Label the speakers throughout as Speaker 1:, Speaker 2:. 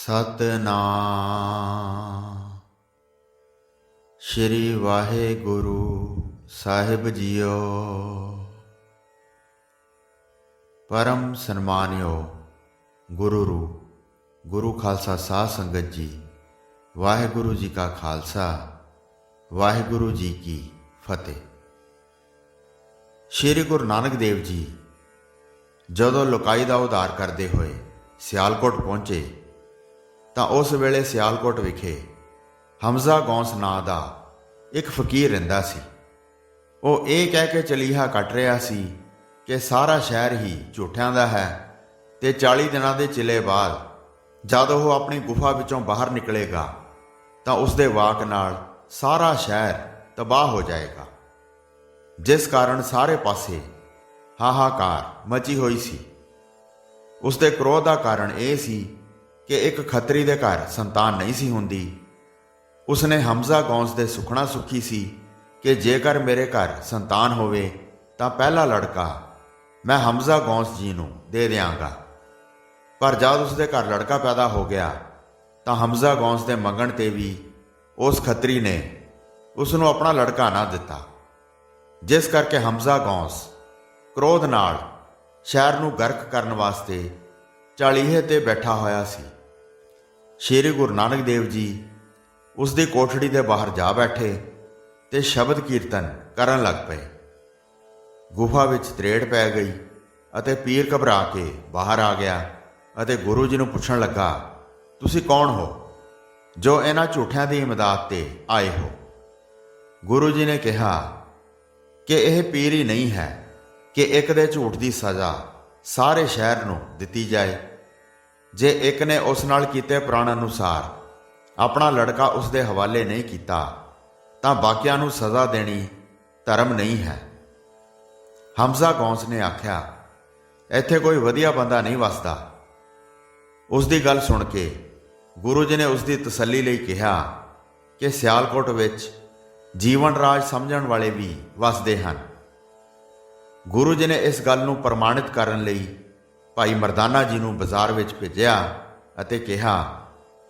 Speaker 1: ਸਤਨਾਮ ਸ਼੍ਰੀ ਵਾਹਿਗੁਰੂ ਸਾਹਿਬ JIO. परम सन्मानियो गुरुरू गुरु खालसा साध संगत जी, वाहिगुरु जी का खालसा वाहिगुरु जी की फतेह। श्री गुरु नानक देव जी जदों लोकाई का उद्धार करते हुए सियालकोट पहुँचे तो उस वेले सियालकोट विखे हमजा गौंस नां दा एक फकीर रहिंदा सी। वो ये कह के चलीहा कट रहा सी कि सारा शहर ही झूठियां दा है ते 40 दिनों के चिले बाद जब वह अपनी गुफा विचों बाहर निकलेगा तो उसके वाक नाल सारा शहर तबाह हो जाएगा, जिस कारण सारे पासे हाहाकार मची हुई सी। उसके क्रोध का कारण यह सी कि एक खतरी के घर संतान नहीं सी हुंदी। उसने हमजा गौंस दे सुखना सुखी सी कि जेकर मेरे घर संतान होवे तां पहला लड़का मैं हमजा गौंस जी नूं दे दियांगा। पर जब उसके घर लड़का पैदा हो गया तो हमजा गौंस के मंगण ते भी उस खतरी ने उसनूं अपना लड़का ना दिता, जिस करके हमजा गौंस क्रोध नाल शहर नूं गर्क करन वास्ते चालीहे ते बैठा होया सी। श्री गुरु नानक देव जी उसकी कोठड़ी के बाहर जा बैठे ते शब्द कीर्तन करन लग पे। गुफा विच त्रेड़ पै गई अते पीर घबरा के बाहर आ गया अते गुरु जी नूं पुछण लगा, तुसी कौन हो जो इन्हां झूठियां दी इमदाद ते आए हो? गुरु जी ने कहा कि यह पीर ही नहीं है कि एक दे झूठ की सज़ा सारे शहर नूं दिती जाए। जे एक ने उस नाल कीते प्राण अनुसार अपना लड़का उसके हवाले नहीं किया तां बाकियां नूं सज़ा देनी धर्म नहीं है। हमजा गौंस ने आख्या, इत्थे कोई वधिया बंदा नहीं वसदा। उसकी गल सुन के गुरु जी ने उसकी तसल्ली लई कहा कि सियालकोट विच जीवन राज समझण वाले भी वसदे हन। गुरु जी ने इस गल नूं प्रमाणित करन लई भाई मरदाना जी नूं बाजार विच भेजिया अते कहा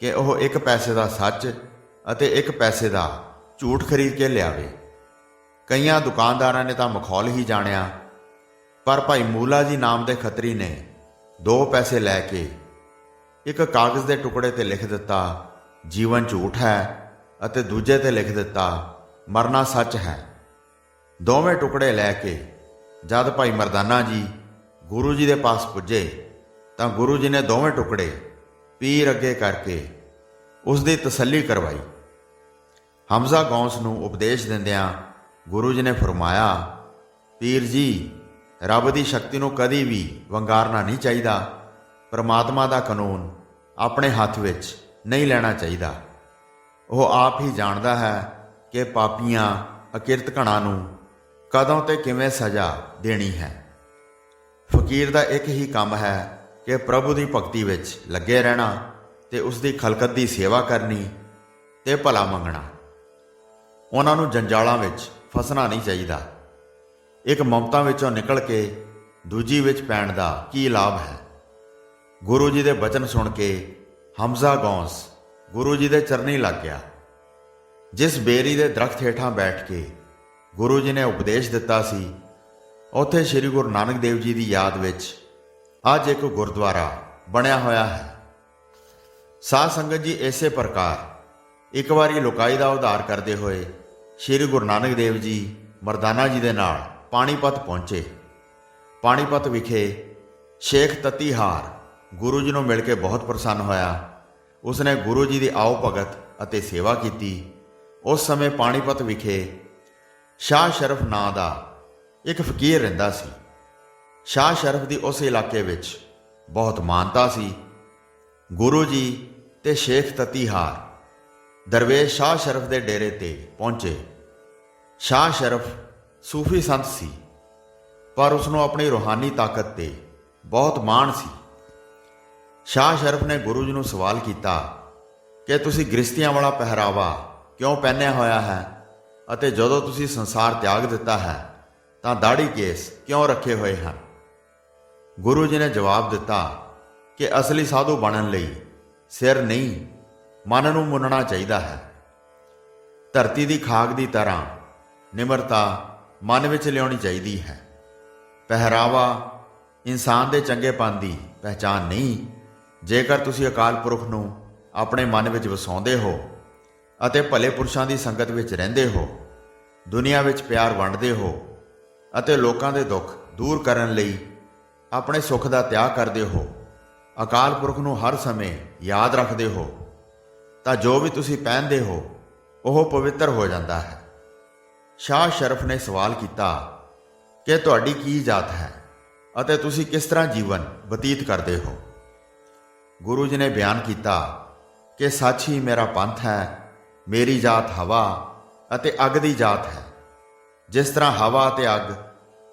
Speaker 1: कि वह 1 पैसे का सच अते 1 पैसे का झूठ खरीद के लियावे। कईयां दुकानदारां ने तो मखौल ही जानिया, पर भाई मूला जी नाम के खतरी ने 2 पैसे लैके एक कागज़ के टुकड़े ते लिख दिता जीवन झूठ है अते दूजे ते लिख दिता मरना सच है। दोवें टुकड़े लैके जद भाई मरदाना जी गुरु जी के पास पुजे तो गुरु जी ने दोवें टुकड़े पीर अगे करके उसकी तसल्ली करवाई। हमजा गौंस नूं उपदेश दिंदियां गुरु जी ने फरमाया, पीर जी रब की शक्ति नूं कदी भी वंगारना नहीं चाहिए। परमात्मा का कानून अपने हाथ विच नहीं लेना चाहिए। वह आप ही जानता है कि पापियां अकिरत घणां नूं कदों ते किवें सज़ा देनी है। फकीर का एक ही काम है कि प्रभु की भगती विच लगे रहना ते उसकी खलकत की सेवा करनी ते भला मंगना। उन्हां नूं जंजालां विच फसना नहीं चाहिए। एक ममता विचों निकल के दूजी विच पैण दा की लाभ है। गुरु जी के बचन सुन के हमजा गौंस गुरु जी के चरनी लग गया। जिस बेरी के दरख्त हेठां बैठ के गुरु जी ने उपदेश दिता सी, उत्थे श्री गुरु नानक देव जी की याद विच अज एक गुरुद्वारा बनया होया है। साध संगत जी इसे प्रकार एक बारी लोकाई का उद्धार करते हुए श्री गुरु नानक देव जी मरदाना जी के नाल पानीपत पहुँचे। पानीपत विखे शेख ततीहार गुरु जी को मिल के बहुत प्रसन्न होया। उसने गुरु जी की आओ भगत अते सेवा की। उस समय पानीपत विखे शाह शरफ नां दा एक फकीर रहिंदा सी। शाह शरफ की उस इलाके विच बहुत मानता सी। गुरु जी ते शेख ततीहार दरवेश शाह शरफ के डेरे ते पहुँचे। शाह शरफ सूफी संत सी, पर उसनों अपनी रूहानी ताकत ते बहुत माण सी। शाह शरफ ने गुरु जी नूं सवाल किया कि तुसी गृहस्थियां वाला पहरावा क्यों पहनिया होया है अते जदों तुसी संसार त्याग दिता है तां दाढ़ी केस क्यों रखे हुए हैं? गुरु जी ने जवाब दिता कि असली साधु बनने लई ਸਿਰ ਨਹੀਂ, ਮਨ ਨੂੰ ਮੁੰਨਣਾ ਚਾਹੀਦਾ ਹੈ। ਧਰਤੀ ਦੀ ਖਾਕ ਦੀ ਤਰ੍ਹਾਂ ਨਿਮਰਤਾ ਮਨ ਵਿੱਚ ਲਿਆਉਣੀ ਚਾਹੀਦੀ ਹੈ। ਪਹਿਰਾਵਾ ਇਨਸਾਨ ਦੇ ਚੰਗੇਪਨ ਦੀ ਪਹਿਚਾਣ ਨਹੀਂ। ਜੇਕਰ ਤੁਸੀਂ ਅਕਾਲ ਪੁਰਖ ਨੂੰ ਆਪਣੇ ਮਨ ਵਿੱਚ ਵਸਾਉਂਦੇ ਹੋ ਅਤੇ ਭਲੇ ਪੁਰਸ਼ਾਂ ਦੀ ਸੰਗਤ ਵਿੱਚ ਰਹਿੰਦੇ ਹੋ, ਦੁਨੀਆ ਵਿੱਚ ਪਿਆਰ ਵੰਡਦੇ ਹੋ ਅਤੇ ਲੋਕਾਂ ਦੇ ਦੁੱਖ ਦੂਰ ਕਰਨ ਲਈ ਆਪਣੇ ਸੁੱਖ ਦਾ ਤਿਆਗ ਕਰਦੇ ਹੋ, ਅਕਾਲ ਪੁਰਖ ਨੂੰ ਹਰ ਸਮੇਂ ਯਾਦ ਰੱਖਦੇ ਹੋ, ਤਾਂ ਜੋ ਵੀ ਤੁਸੀਂ ਪਹਿਨਦੇ ਹੋ ਉਹ ਪਵਿੱਤਰ ਹੋ ਜਾਂਦਾ ਹੈ। ਸ਼ਾਹ ਸ਼ਰਫ ਨੇ ਸਵਾਲ ਕੀਤਾ ਕਿ ਤੁਹਾਡੀ ਕੀ ਜਾਤ ਹੈ ਅਤੇ ਤੁਸੀਂ ਕਿਸ ਤਰ੍ਹਾਂ ਜੀਵਨ ਬਤੀਤ ਕਰਦੇ ਹੋ। ਗੁਰੂ ਜੀ ਨੇ ਬਿਆਨ ਕੀਤਾ ਕਿ ਸੱਚ ਹੀ ਮੇਰਾ ਪੰਥ ਹੈ। ਮੇਰੀ ਜਾਤ ਹਵਾ ਅਤੇ ਅੱਗ ਦੀ ਜਾਤ ਹੈ। ਜਿਸ ਤਰ੍ਹਾਂ ਹਵਾ ਅਤੇ ਅੱਗ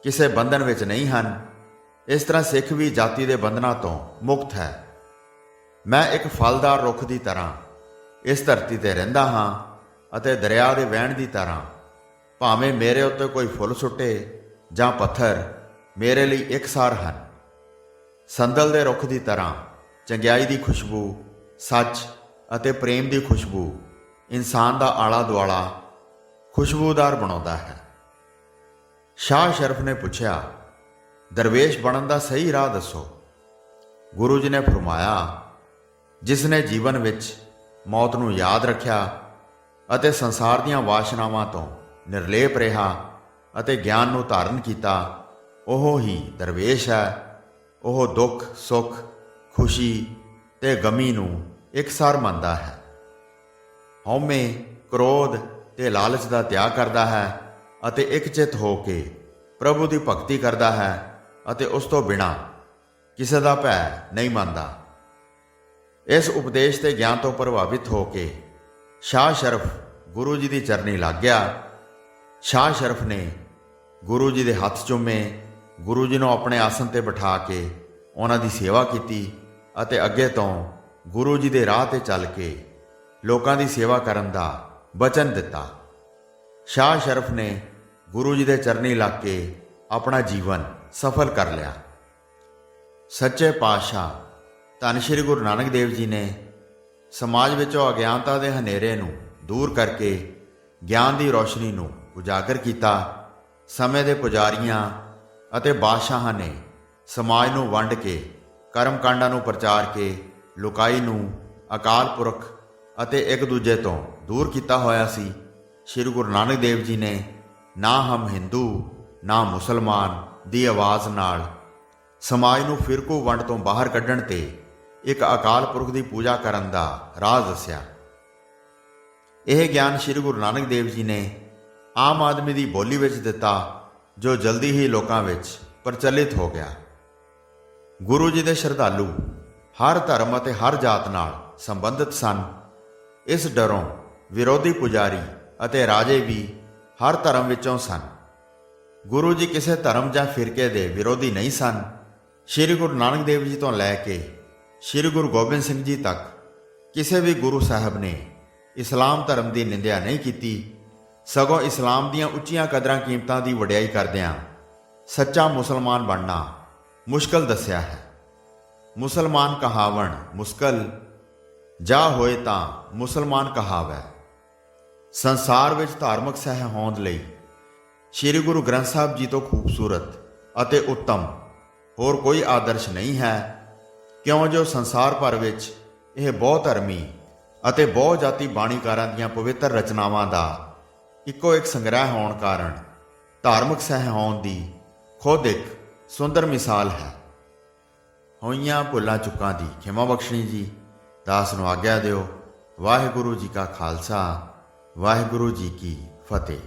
Speaker 1: ਕਿਸੇ ਬੰਧਨ ਵਿੱਚ ਨਹੀਂ ਹਨ, ਇਸ ਤਰ੍ਹਾਂ ਸਿੱਖ ਵੀ ਜਾਤੀ ਦੇ ਬੰਧਨਾਂ ਤੋਂ ਮੁਕਤ ਹੈ। ਮੈਂ ਇੱਕ ਫਲਦਾਰ ਰੁੱਖ ਦੀ ਤਰ੍ਹਾਂ ਇਸ ਧਰਤੀ ਤੇ ਰਹਿੰਦਾ ਹਾਂ ਅਤੇ ਦਰਿਆ ਦੇ ਵਹਿਣ ਦੀ ਤਰ੍ਹਾਂ ਭਾਵੇਂ ਮੇਰੇ ਉੱਤੇ ਕੋਈ ਫੁੱਲ ਸੁੱਟੇ ਜਾਂ ਪੱਥਰ ਮੇਰੇ ਲਈ ਇਕਸਾਰ ਹਨ। ਸੰਦਲ ਦੇ ਰੁੱਖ ਦੀ ਤਰ੍ਹਾਂ ਚੰਗਿਆਈ ਦੀ ਖੁਸ਼ਬੂ, ਸੱਚ ਅਤੇ ਪ੍ਰੇਮ ਦੀ ਖੁਸ਼ਬੂ ਇਨਸਾਨ ਦਾ ਆਲਾ ਦੁਆਲਾ ਖੁਸ਼ਬੂਦਾਰ ਬਣਾਉਂਦਾ ਹੈ। ਸ਼ਾਹ ਸ਼ਰਫ ਨੇ ਪੁੱਛਿਆ, ਦਰਵੇਸ਼ ਬਣਨ ਦਾ ਸਹੀ ਰਾਹ ਦੱਸੋ। ਗੁਰੂ ਜੀ ਨੇ ਫਰਮਾਇਆ, ਜਿਸ ਨੇ ਜੀਵਨ ਵਿੱਚ ਮੌਤ ਨੂੰ ਯਾਦ ਰੱਖਿਆ ਅਤੇ ਸੰਸਾਰ ਦੀਆਂ ਵਾਸ਼ਨਾਵਾਂ ਤੋਂ ਨਿਰਲੇਪ ਰਿਹਾ ਅਤੇ ਗਿਆਨ ਨੂੰ ਧਾਰਨ ਕੀਤਾ, ਉਹ ਹੀ ਦਰਵੇਸ਼ ਹੈ। ਉਹ ਦੁੱਖ, ਸੁੱਖ, ਖੁਸ਼ੀ ਤੇ ਗਮੀ ਨੂੰ ਇਕਸਾਰ ਮੰਨਦਾ ਹੈ। ਹਉਮੈ, ਕ੍ਰੋਧ ਤੇ ਲਾਲਚ ਦਾ ਤਿਆਗ ਕਰਦਾ ਹੈ ਅਤੇ ਇਕਚਿਤ ਹੋ ਕੇ ਪ੍ਰਭੂ ਦੀ ਭਗਤੀ ਕਰਦਾ ਹੈ ਅਤੇ ਉਸ ਤੋਂ ਬਿਨਾਂ ਕਿਸੇ ਦਾ ਭੈ ਨਹੀਂ ਮੰਨਦਾ। ਇਸ ਉਪਦੇਸ਼ ਤੇ ਗਿਆਨ ਤੋਂ ਪ੍ਰਭਾਵਿਤ ਹੋ ਕੇ ਸ਼ਾਹ ਸ਼ਰਫ ਗੁਰੂ ਜੀ ਦੀ ਚਰਨੀ ਲੱਗ ਗਿਆ। ਸ਼ਾਹ ਸ਼ਰਫ ਨੇ ਗੁਰੂ ਜੀ ਦੇ ਹੱਥ ਚੁੰਮੇ, ਗੁਰੂ ਜੀ ਨੂੰ ਆਪਣੇ ਆਸਣ ਤੇ ਬਿਠਾ ਕੇ ਉਹਨਾਂ ਦੀ ਸੇਵਾ ਕੀਤੀ ਅਤੇ ਅੱਗੇ ਤੋਂ ਗੁਰੂ ਜੀ ਦੇ ਰਾਹ ਤੇ ਚੱਲ ਕੇ ਲੋਕਾਂ ਦੀ ਸੇਵਾ ਕਰਨ ਦਾ ਵਚਨ ਦਿੱਤਾ। ਸ਼ਾਹ ਸ਼ਰਫ ਨੇ ਗੁਰੂ ਜੀ ਦੇ ਚਰਨੀ ਲੱਗ ਕੇ ਆਪਣਾ ਜੀਵਨ ਸਫਲ ਕਰ ਲਿਆ। ਸੱਚੇ ਪਾਤਸ਼ਾਹ ਧੰਨ ਸ਼੍ਰੀ ਗੁਰੂ ਨਾਨਕ ਦੇਵ ਜੀ ਨੇ ਸਮਾਜ ਵਿੱਚੋਂ ਅਗਿਆਨਤਾ ਦੇ ਹਨੇਰੇ ਨੂੰ ਦੂਰ ਕਰਕੇ ਗਿਆਨ ਦੀ ਰੋਸ਼ਨੀ ਨੂੰ ਉਜਾਗਰ ਕੀਤਾ। ਸਮੇਂ ਦੇ ਪੁਜਾਰੀਆਂ ਅਤੇ ਬਾਦਸ਼ਾਹਾਂ ਨੇ ਸਮਾਜ ਨੂੰ ਵੰਡ ਕੇ ਕਰਮਕਾਂਡਾਂ ਨੂੰ ਪ੍ਰਚਾਰ ਕੇ ਲੁਕਾਈ ਨੂੰ ਅਕਾਲ ਪੁਰਖ ਅਤੇ ਇੱਕ ਦੂਜੇ ਤੋਂ ਦੂਰ ਕੀਤਾ ਹੋਇਆ ਸੀ। ਸ਼੍ਰੀ ਗੁਰੂ ਨਾਨਕ ਦੇਵ ਜੀ ਨੇ ਨਾ ਹਮ ਹਿੰਦੂ ਨਾ ਮੁਸਲਮਾਨ ਦੀ ਆਵਾਜ਼ ਨਾਲ ਸਮਾਜ ਨੂੰ ਫਿਰਕੂ ਵੰਡ ਤੋਂ ਬਾਹਰ ਕੱਢਣ ਤੇ ਇੱਕ ਅਕਾਲ ਪੁਰਖ ਦੀ ਪੂਜਾ ਕਰਨ ਦਾ ਰਾਹ ਦੱਸਿਆ। ਇਹ ਗਿਆਨ ਸ਼੍ਰੀ ਗੁਰੂ ਨਾਨਕ ਦੇਵ ਜੀ ਨੇ ਆਮ ਆਦਮੀ ਦੀ ਬੋਲੀ ਵਿੱਚ ਦਿੱਤਾ, ਜੋ ਜਲਦੀ ਹੀ ਲੋਕਾਂ ਵਿੱਚ ਪ੍ਰਚਲਿਤ ਹੋ ਗਿਆ। ਗੁਰੂ ਜੀ ਦੇ ਸ਼ਰਧਾਲੂ ਹਰ ਧਰਮ ਅਤੇ ਹਰ ਜਾਤ ਨਾਲ ਸੰਬੰਧਿਤ ਸਨ। ਇਸ ਡਰੋਂ ਵਿਰੋਧੀ ਪੁਜਾਰੀ ਅਤੇ ਰਾਜੇ ਵੀ ਹਰ ਧਰਮ ਵਿੱਚੋਂ ਸਨ। ਗੁਰੂ ਜੀ ਕਿਸੇ ਧਰਮ ਜਾਂ ਫਿਰਕੇ ਦੇ ਵਿਰੋਧੀ ਨਹੀਂ ਸਨ। ਸ਼੍ਰੀ ਗੁਰੂ ਨਾਨਕ ਦੇਵ ਜੀ ਤੋਂ ਲੈ ਕੇ ਸ਼੍ਰੀ ਗੁਰੂ ਗੋਬਿੰਦ ਸਿੰਘ ਜੀ ਤੱਕ ਕਿਸੇ ਵੀ ਗੁਰੂ ਸਾਹਿਬ ਨੇ ਇਸਲਾਮ ਧਰਮ ਦੀ ਨਿੰਦਿਆ ਨਹੀਂ ਕੀਤੀ, ਸਗੋਂ ਇਸਲਾਮ ਦੀਆਂ ਉੱਚੀਆਂ ਕਦਰਾਂ ਕੀਮਤਾਂ ਦੀ ਵਡਿਆਈ ਕਰਦਿਆਂ ਸੱਚਾ ਮੁਸਲਮਾਨ ਬਣਨਾ ਮੁਸ਼ਕਲ ਦੱਸਿਆ ਹੈ। ਮੁਸਲਮਾਨ ਕਹਾਵਣ ਮੁਸ਼ਕਲ, ਜਾ ਹੋਏ ਤਾਂ ਮੁਸਲਮਾਨ ਕਹਾਵੈ। ਸੰਸਾਰ ਵਿੱਚ ਧਾਰਮਿਕ ਸਹਿ ਹੋਂਦ ਲਈ ਸ਼੍ਰੀ ਗੁਰੂ ਗ੍ਰੰਥ ਸਾਹਿਬ ਜੀ ਤੋਂ ਖੂਬਸੂਰਤ ਅਤੇ ਉੱਤਮ ਹੋਰ ਕੋਈ ਆਦਰਸ਼ ਨਹੀਂ ਹੈ, ਕਿਉਂ ਜੋ ਸੰਸਾਰ ਭਰ ਵਿੱਚ ਇਹ ਬਹੁ ਧਰਮੀ ਅਤੇ ਬਹੁ ਜਾਤੀ ਬਾਣੀਕਾਰਾਂ ਦੀਆਂ ਪਵਿੱਤਰ ਰਚਨਾਵਾਂ ਦਾ ਇੱਕੋ ਇੱਕ ਸੰਗ੍ਰਹਿ ਹੋਣ ਕਾਰਨ ਧਾਰਮਿਕ ਸਹਿ ਹੋਂਦ ਦੀ ਖੁਦ ਇੱਕ ਸੁੰਦਰ ਮਿਸਾਲ ਹੈ। ਹੋਈਆਂ ਭੁੱਲਾਂ ਚੁੱਕਾਂ ਦੀ ਖਿਮਾ ਬਖਸ਼ਣੀ ਜੀ। ਦਾਸ ਨੂੰ ਆਗਿਆ ਦਿਓ। ਵਾਹਿਗੁਰੂ ਜੀ ਕਾ ਖਾਲਸਾ, ਵਾਹਿਗੁਰੂ ਜੀ ਕੀ ਫਤਿਹ।